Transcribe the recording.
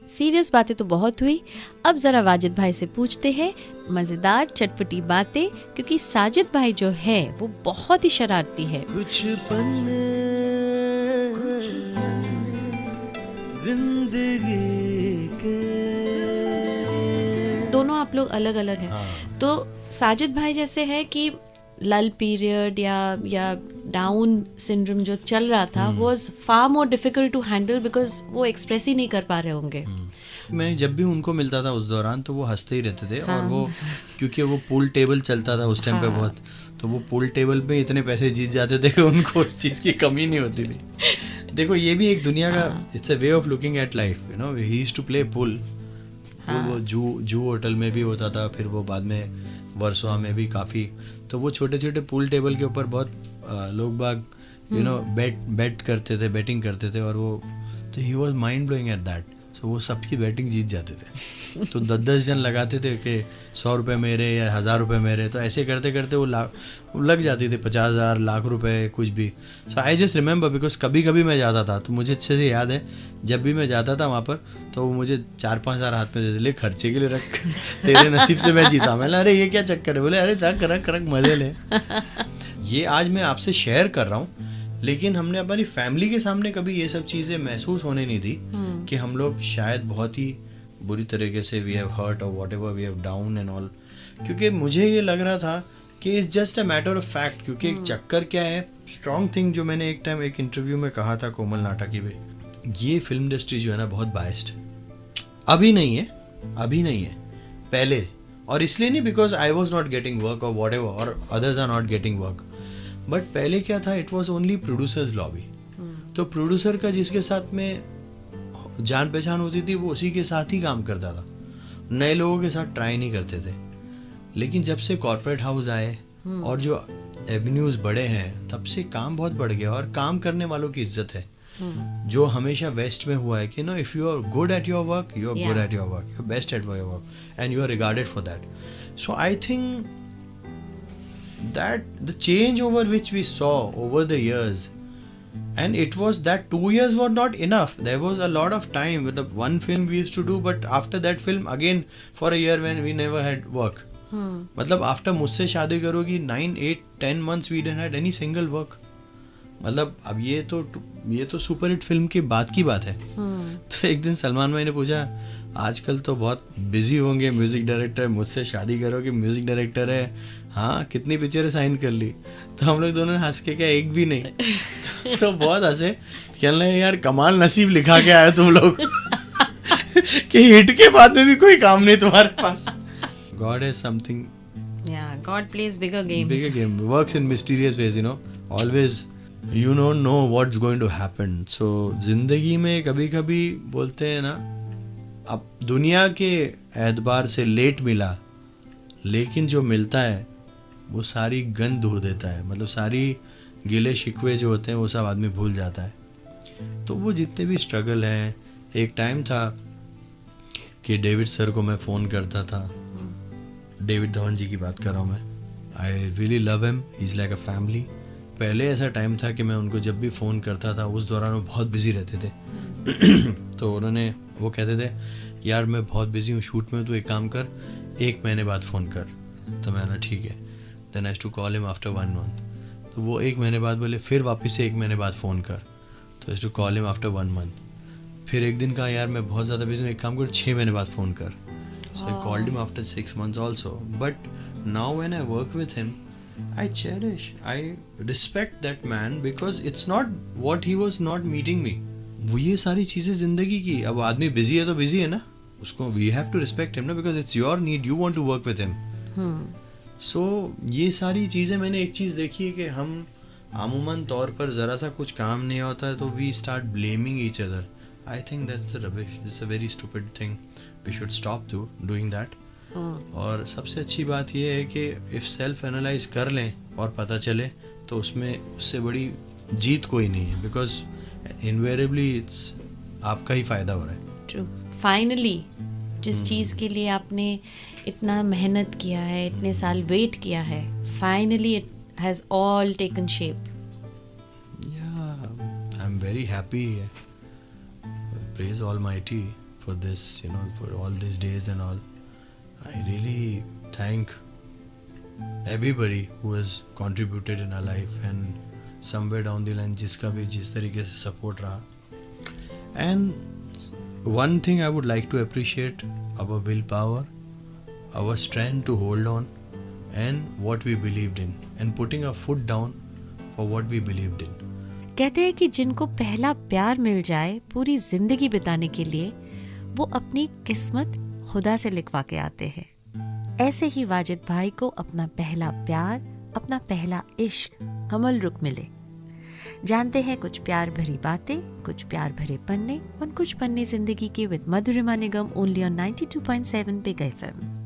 Serious बातें तो बहुत हुई, अब जरा वाजिद भाई से पूछते हैं मजेदार चटपटी बातें, क्योंकि साजिद भाई जो है वो बहुत ही शरारती है। कुछ पन्ने जिंदगी के, दोनों आप लोग अलग अलग हैं। हाँ। तो साजिद भाई जैसे है कि लल पीरियड या डाउन सिंड्रोम जो चल रहा था was far more difficult to handle because वो एक्सप्रेस ही नहीं कर पा रहे होंगे। मैं जब भी उनको मिलता था उस दौरान तो वो हंसते ही रहते थे। और वो क्योंकि वो पूल टेबल चलता था उस टाइम पे बहुत, तो वो पूल टेबल पे इतने पैसे जीत जाते थे कि उनको उस चीज़ की कमी नहीं होती थी। देखो ये भी एक दुनिया का, it's a way of looking at life, you know. He used to play pool. वो जू होटल में भी होता था, फिर वो बाद में वर्सोवा में भी काफ़ी। तो वो छोटे छोटे पूल टेबल के ऊपर बहुत लोग बाग यू नो बेट करते थे, बैटिंग करते थे। और वो तो he was mind blowing at that. So वो सबकी बैटिंग जीत जाते थे। तो 10-10 जन लगाते थे कि 100 रुपये मेरे या 1000 रुपये मेरे। तो ऐसे करते करते वो लग जाती थी 50,000 लाख रुपए कुछ भी। सो आई जस्ट रिमेंबर बिकॉज कभी कभी मैं जाता था तो मुझे अच्छे से याद है, जब भी मैं जाता था वहाँ पर तो वो मुझे 4-5 हज़ार हाथ में दे ले, खर्चे के लिए रख, तेरे नसीब से मैं जीता। मैं अरे ये क्या चक्कर है? बोले अरे रख रख रख मजे ले। ये आज मैं आपसे शेयर कर रहा हूँ, लेकिन हमने अपनी फैमिली के सामने कभी ये सब चीज़ें महसूस होने नहीं दी कि हम लोग शायद बहुत ही बुरी तरीके से वी हैव हर्ट और whatever we have down and all. क्योंकि मुझे ये लग रहा था कि it's just a matter of fact. क्योंकि एक चक्कर क्या है, स्ट्रॉन्ग थिंग जो मैंने एक टाइम एक इंटरव्यू में कहा था कोमल नाटकी में, ये फिल्म इंडस्ट्री जो है ना बहुत बायस्ड। अभी नहीं है, पहले। और इसलिए नहीं because I was not getting work और वॉट एवर और others are not getting work, but पहले क्या था, it was only producers lobby. तो प्रोड्यूसर का जिसके साथ में जान पहचान होती थी वो उसी के साथ ही काम करता था, नए लोगों के साथ ट्राई नहीं करते थे। लेकिन जब से कॉर्पोरेट हाउस आए और जो एवेन्यूज बढ़े हैं, तब से काम बहुत बढ़ गया और काम करने वालों की इज्जत है। जो हमेशा वेस्ट में हुआ है कि no, if you are good at your work, you are good at your work, you are best at your work and you are regarded for that. So I think that the change over which we saw over the years, and it was that 2 years were not enough. There was a lot of time with the one film we used to do, but after that film again for a year when we never had work. मतलब after मुझसे शादी करोगी 9, 8, 10 months we didn't had any single work. मतलब अब ये तो super hit film की बात है। तो एक दिन सलमान भाई ने पूछा, आजकल तो बहुत बिजी होंगे म्यूजिक डायरेक्टर, मुझसे शादी करोगे म्यूजिक डायरेक्टर है, हाँ कितनी पिक्चरें साइन कर ली? तो हम लोग दोनों ने हंस के, क्या एक भी नहीं? तो बहुत हंसे, कहने लगे यार कमाल नसीब लिखा के आए तुम लोग कि हिट के बाद में भी कोई काम नहीं तुम्हारे पास। God has something. Yeah, God plays bigger games. Bigger game, works in mysterious ways, you know. Always you don't know what's going to happen. So जिंदगी में कभी कभी बोलते हैं ना, अब दुनिया के एतबार से लेट मिला, लेकिन जो मिलता है वो सारी गंद धो देता है। मतलब सारी गिले शिकवे जो होते हैं वो सब आदमी भूल जाता है। तो वो जितने भी स्ट्रगल हैं, एक टाइम था कि डेविड सर को मैं फ़ोन करता था, डेविड धवन जी की बात कर रहा हूँ मैं, I really love him, he is like a family. पहले ऐसा टाइम था कि मैं उनको जब भी फ़ोन करता था उस दौरान वो बहुत बिजी रहते थे। तो वो कहते थे यार मैं बहुत बिजी हूँ शूट में, तो एक काम कर 1 महीने बाद फ़ोन कर। तो मैंने ठीक है। Then I to call him after 1 month। तो वो 1 महीने बाद बोले फिर वापस से 1 महीने बाद फ़ोन कर। तो I to call him after 1 month। फिर एक दिन कहा यार मैं बहुत ज़्यादा बिजी हूँ, एक काम कर 6 महीने बाद फ़ोन कर। So I called him after 6 months also. But now when I work with him, I cherish, I respect that man because it's not what he was not meeting me. वो ये सारी चीज़ें ज़िंदगी की, अब आदमी बिजी है तो बिजी है ना, उसको we have to respect him ना, because it's your need, you want to work with him. So ये सारी चीज़ें मैंने एक चीज़ देखी है कि हम अमूमन तौर पर ज़रा सा कुछ काम नहीं होता है तो we start blaming each other. I think that's the rubbish. It's a very stupid thing. We should stop doing that. और सबसे अच्छी बात यह है कि इफ़ सेल्फ एनालाइज कर लें और पता चले तो उसमें उससे बड़ी जीत कोई नहीं है, बिकॉज इनवेरेबली इट्स आपका ही फ़ायदा हो रहा है। ट्रू। फाइनली जिस चीज़ के लिए आपने इतना मेहनत किया है, इतने साल वेट किया है, finally it has all taken shape. Yeah I am very happy, praise almighty for this, for all these days and all. I really thank everybody who has contributed in our life, and somewhere down the line जिसका भी जिस तरीके से support रहा. And one thing I would like to appreciate, our willpower, our strength to hold on, and what we believed in, and putting our foot down for what we believed in. कहते हैं कि जिनको पहला प्यार मिल जाए पूरी जिंदगी बिताने के लिए, वो अपनी किस्मत खुदा से लिखवा के आते हैं. ऐसे ही वाजिद भाई को अपना पहला प्यार, अपना पहला इश्क कमल रुख मिले. जानते हैं कुछ प्यार भरी बातें, कुछ प्यार भरे पन्ने और कुछ पन्ने जिंदगी के with Madhurima Nigam, only on 92.7 big FM.